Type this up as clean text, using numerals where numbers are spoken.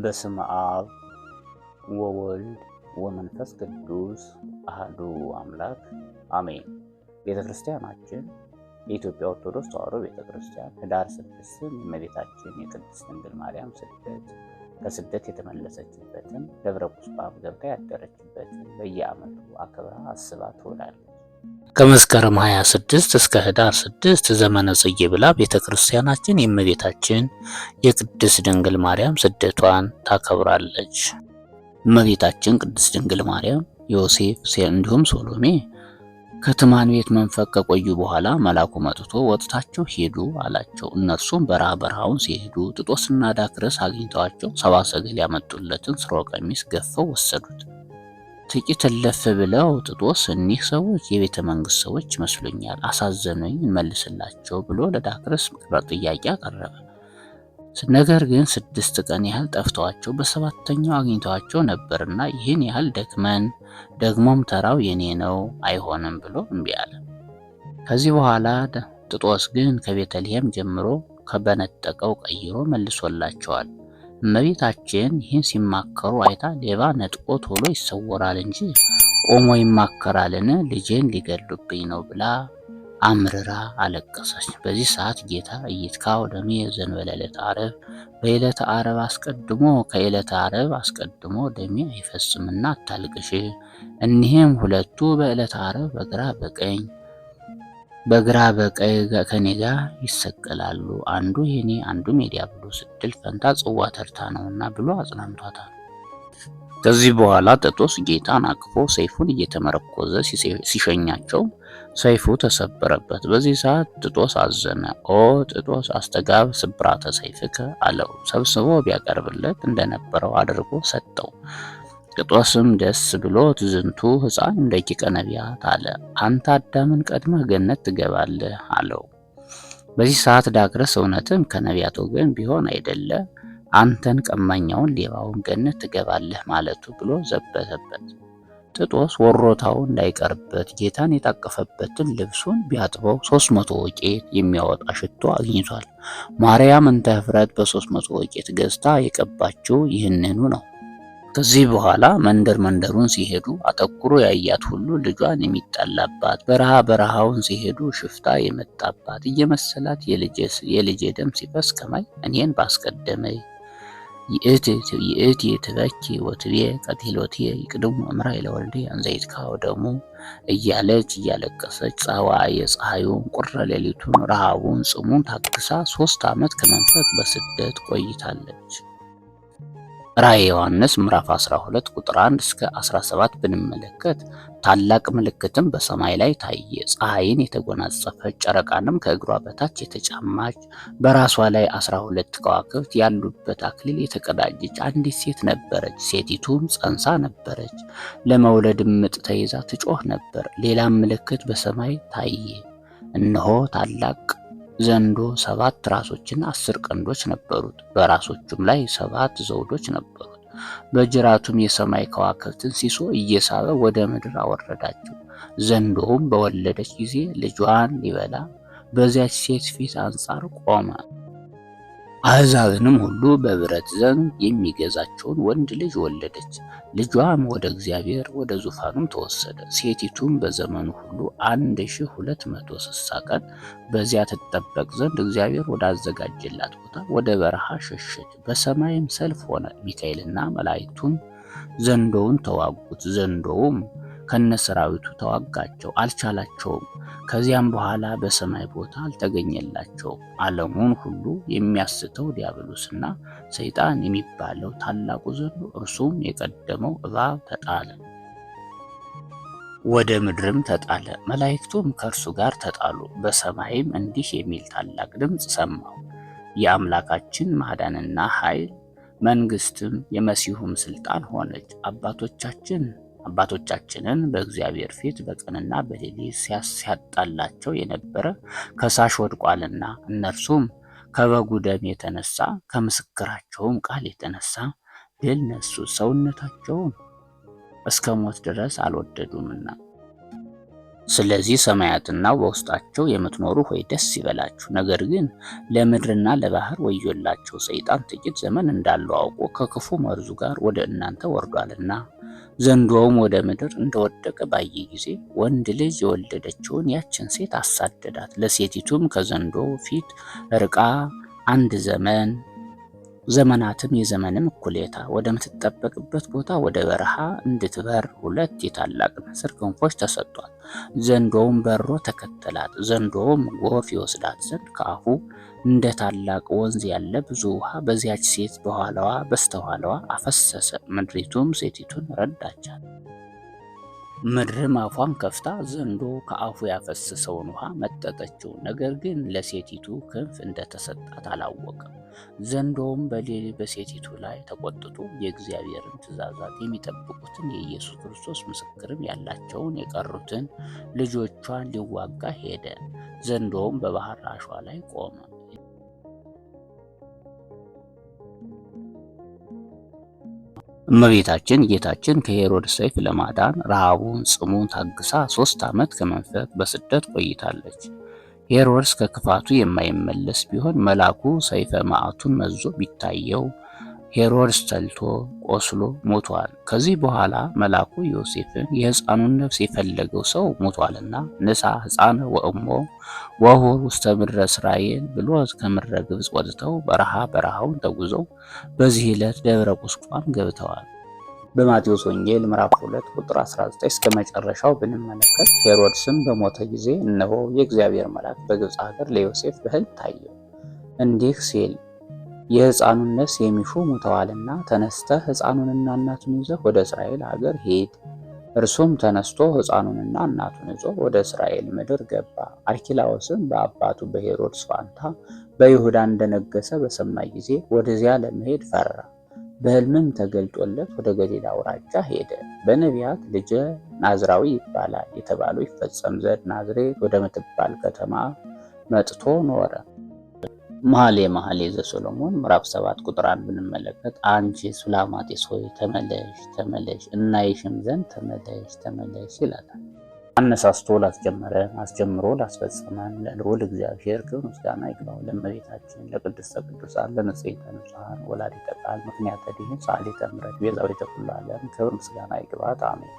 በስመ አብ ወወልድ ወመንፈስ ቅዱስ አሐዱ አምላክ አሜን። ቤተክርስቲያናችን የኢትዮጵያ ኦርቶዶክስ ተዋሕዶ ቤተክርስቲያን ኅዳር 6 የእመቤታችን የቅድስት ድንግል ማርያም ከስደት የተመለሰችበትን ደብረ ቁስቋም ገብታ ያደረችበትን በየዓመቱ አክብራ አስባ ትውላለች። ከመስከረም 26 እስከ ኅዳር 6 ዘመነ ጽጌ ብላ ቤተክርስቲያናችን የእመቤታችን የቅድስት ድንግል ማርያም ስደቷን ታከብራለች። እመቤታችን ቅድስት ድንግል ማርያም፣ ዮሴፍ እንዲሁም ሶሎሜ ከትማን ቤት መንፈቅ ከቆዩ በኋላ መልአኩ መጥቶ ወጥታቸው ሄዱ አላቸው። እነርሱም በረሃውን ሲሄዱ ጥጦስና ዳክርስ አግኝተዋቸው ሰብአ ሰገል ያመጡለትን ስርወ ቀሚስ ገፈው ወሰዱት። ጥቂት እልፍ ብለው ጥጦስ እኒህ ሰዎች የቤተ መንግስት ሰዎች ይመስሉኛል፣ አሳዘኑኝ፣ እንመልስላቸው ብሎ ለዳክርስ ጥያቄ አቀረበ። ነገር ግን 6 ቀን ያህል ጠፍተዋቸው በሰባተኛው አግኝተዋቸው ነበርና ይህን ያህል ደክመን ደግሞም ተራው የኔ ነው አይሆንም ብሎ እምቢ አለ። ከዚህ በኋላ ጥጦስ ግን ከቤተልሔም ጀምሮ ከበነጠቀው ቀይሮ መልሶላቸዋል። እመቤታችን ይህን ሲማከሩ አይታ ሌባ ነጥቆ ቶሎ ይሰወራል እንጂ ቆሞ ይማከራልን? ልጄን ሊገሉብኝ ነው ብላ አምርራ አለቀሰች። በዚህ ሰዓት ጌታ ኢይትካው ደሜ ዘእንበለ ዕለተ ዓርብ፣ ከዕለተ ዓርብ አስቀድሞ ደሜ አይፈስምና አታልቅሽ። እኒህም ሁለቱ በዕለተ ዓርብ በግራ በቀኝ ከኔ ጋር ይሰቀላሉ፣ አንዱ የኔ አንዱም የዲያብሎስ ዕድል ፈንታ ጽዋ ተርታ ነውና ብሎ አጽናንቷታል። ከዚህ በኋላ ጥጦስ ጌታን አቅፎ ሰይፉን እየተመረኮዘ ሲሸኛቸው ሰይፉ ተሰበረበት። በዚህ ሰዓት ጥጦስ አዘነ። ኦ ጥጦስ አስተጋብ ስብራተ ሰይፍከ አለው። ሰብስቦ ቢያቀርብለት እንደነበረው አድርጎ ሰጠው። ጥጦስም ደስ ብሎት ዝንቱ ሕፃን ደቂቀ ነቢያት አለ። አንተ አዳምን ቀድመህ ገነት ትገባለህ አለው። በዚህ ሰዓት ዳክርስ እውነትም ከነቢያት ወገን ቢሆን አይደለ አንተን ቀማኛውን ሌባውን ገነት ትገባለህ ማለቱ ብሎ ዘበተበት። ጥጦስ ወሮታው እንዳይቀርበት ጌታን የታቀፈበትን ልብሱን ቢያጥበው 300 ወቄት የሚያወጣ ሽቶ አግኝቷል። ማርያም እንተ ኅፍረት በ300 ወቄት ገዝታ የቀባችው ይህንኑ ነው። ከዚህ በኋላ መንደሩን ሲሄዱ አተኩሮ ያያት ሁሉ ልጇን የሚጠላባት፣ በረሃውን ሲሄዱ ሽፍታ የመጣባት እየመሰላት የልጄ ደም ሲፈስ ከማይ እኔን ባስቀደመኝ ይእቲ ትበኪ ወትቤ ቀትሎቴ ይቅድሙ እምራይ ለወልዴ እንዘ ይትካው ደሙ እያለች እያለቀሰች የፀሐዩን ቁረ ሌሊቱን ረሃቡን ጽሙን ታግሳ 3 ዓመት ከመንፈቅ በስደት ቆይታለች። ራዕየ ዮሐንስ ምዕራፍ 12 ቁጥር 1 እስከ 17 ብንመለከት ታላቅ ምልክትም በሰማይ ላይ ታየ። ፀሐይን የተጎናጸፈች፣ ጨረቃንም ከእግሯ በታች የተጫማች፣ በራሷ ላይ 12 ከዋክብት ያሉበት አክሊል የተቀዳጀች አንዲት ሴት ነበረች። ሴቲቱም ጸንሳ ነበረች፣ ለመውለድም ምጥ ተይዛ ትጮህ ነበር። ሌላም ምልክት በሰማይ ታየ። እነሆ ታላቅ ዘንዶ 7 ራሶችና 10 ቀንዶች ነበሩት። በራሶቹም ላይ 7 ዘውዶች ነበሩት። በጅራቱም የሰማይ ከዋክብትን ሲሶ እየሳበ ወደ ምድር አወረዳቸው። ዘንዶውም በወለደች ጊዜ ልጇን ሊበላ በዚያች ሴት ፊት አንጻር ቆመ። አሕዛብንም ሁሉ በብረት ዘንግ የሚገዛቸውን ወንድ ልጅ ወለደች። ልጇም ወደ እግዚአብሔር ወደ ዙፋኑም ተወሰደ። ሴቲቱም በዘመኑ ሁሉ 1260 ቀን በዚያ ትጠበቅ ዘንድ እግዚአብሔር ወዳዘጋጀላት ቦታ ወደ በረሃ ሸሸች። በሰማይም ሰልፍ ሆነ። ሚካኤልና መላእክቱም ዘንዶውን ተዋጉት። ዘንዶውም ከነሰራዊቱ ተዋጋቸው፣ አልቻላቸውም። ከዚያም በኋላ በሰማይ ቦታ አልተገኘላቸውም። ዓለሙን ሁሉ የሚያስተው ዲያብሎስና ሰይጣን የሚባለው ታላቁ ዘንዶ እርሱም የቀደመው እባብ ተጣለ፣ ወደ ምድርም ተጣለ። መላእክቱም ከእርሱ ጋር ተጣሉ። በሰማይም እንዲህ የሚል ታላቅ ድምፅ ሰማሁ፣ የአምላካችን ማዳንና ኃይል መንግስትም የመሲሁም ስልጣን ሆነች። አባቶቻችንን በእግዚአብሔር ፊት በቀንና በሌሊት ሲያጣላቸው የነበረ ከሳሽ ወድቋልና፣ እነርሱም ከበጉ ደም የተነሳ ከምስክራቸውም ቃል የተነሳ ድል ነሱ። ሰውነታቸውም እስከ ሞት ድረስ አልወደዱምና ስለዚህ ሰማያትና በውስጣቸው የምትኖሩ ሆይ ደስ ይበላችሁ። ነገር ግን ለምድርና ለባህር ወዮላቸው፣ ሰይጣን ጥቂት ዘመን እንዳለው አውቆ ከክፉ መርዙ ጋር ወደ እናንተ ወርዷልና። ዘንዶውም ወደ ምድር እንደወደቀ ባየ ጊዜ ወንድ ልጅ የወለደችውን ያችን ሴት አሳደዳት። ለሴቲቱም ከዘንዶው ፊት ርቃ አንድ ዘመናትም የዘመንም እኩሌታ ወደምትጠበቅበት ቦታ ወደ በረሃ እንድትበር 2 የታላቅ ንስር ክንፎች ተሰጧት። ዘንዶውም በሮ ተከተላት። ዘንዶውም ጎፍ ይወስዳት ዘንድ ከአፉ እንደ ታላቅ ወንዝ ያለ ብዙ ውሃ በዚያች ሴት በኋላዋ በስተኋላዋ አፈሰሰ። ምድሪቱም ሴቲቱን ረዳቻት። ምድርም አፏን ከፍታ ዘንዶ ከአፉ ያፈሰሰውን ውሃ መጠጠችው። ነገር ግን ለሴቲቱ ክንፍ እንደተሰጣት አላወቀም። ዘንዶውም በሴቲቱ ላይ ተቆጥቶ የእግዚአብሔርን ትእዛዛት የሚጠብቁትን የኢየሱስ ክርስቶስ ምስክርም ያላቸውን የቀሩትን ልጆቿን ሊዋጋ ሄደ። ዘንዶውም በባህር አሸዋ ላይ ቆመ። እመቤታችን ጌታችን ከሄሮድስ ሰይፍ ለማዳን ረሃቡን ጽሙን ታግሳ 3 ዓመት ከመንፈቅ በስደት ቆይታለች። ሄሮድስ ከክፋቱ የማይመለስ ቢሆን መልአኩ ሰይፈ መዓቱን መዞ ቢታየው ሄሮድስ ተልቶ ቆስሎ ሞቷል። ከዚህ በኋላ መልአኩ ዮሴፍን የሕፃኑን ነፍስ የፈለገው ሰው ሞቷልና ንሳ ሕፃነ ወእሞ ወሁር ውስተ ምድረ እስራኤል ብሎ ከምድረ ግብፅ ወጥተው በረሃውን ተጉዘው በዚህ ዕለት ደብረ ቁስቋም ገብተዋል። በማቴዎስ ወንጌል ምዕራፍ 2 ቁጥር 19 እስከ መጨረሻው ብንመለከት ሄሮድስም በሞተ ጊዜ እነሆ የእግዚአብሔር መልአክ በግብፅ ሀገር ለዮሴፍ በሕልም ታየው እንዲህ ሲል የሕፃኑን ነፍስ የሚሹ ሞተዋልና ተነስተህ ሕፃኑንና እናቱን ይዘህ ወደ እስራኤል ሀገር ሂድ። እርሱም ተነስቶ ሕፃኑንና እናቱን ይዞ ወደ እስራኤል ምድር ገባ። አርኪላዎስም በአባቱ በሄሮድስ ፋንታ በይሁዳ እንደነገሰ በሰማ ጊዜ ወደዚያ ለመሄድ ፈራ። በሕልምም ተገልጦለት ወደ ገሊላ አውራጃ ሄደ። በነቢያት ልጄ ናዝራዊ ይባላል የተባለው ይፈጸም ዘንድ ናዝሬት ወደምትባል ከተማ መጥቶ ኖረ። መኃልየ ዘሰሎሞን ምዕራፍ 7 ቁጥር 1 ብንመለከት አንቺ ሱላማጢስ ሆይ ተመለሽ ተመለሽ እናይሽም ዘንድ ተመለሽ ይላታል። አነሳስቶ ላስጀመረን አስጀምሮ ላስፈጸመን ለልዑል እግዚአብሔር ክብር ምስጋና ይግባው። ለእመቤታችን ለቅድስተ ቅዱሳን ለንጽሕተ ንጹሐን ወላዲተ ቃል ምክንያተ ድኂን ሰአሊተ ምሕረት ቤዛዊተ ኩሉ ዓለም ክብር ምስጋና ይግባት። አሜን።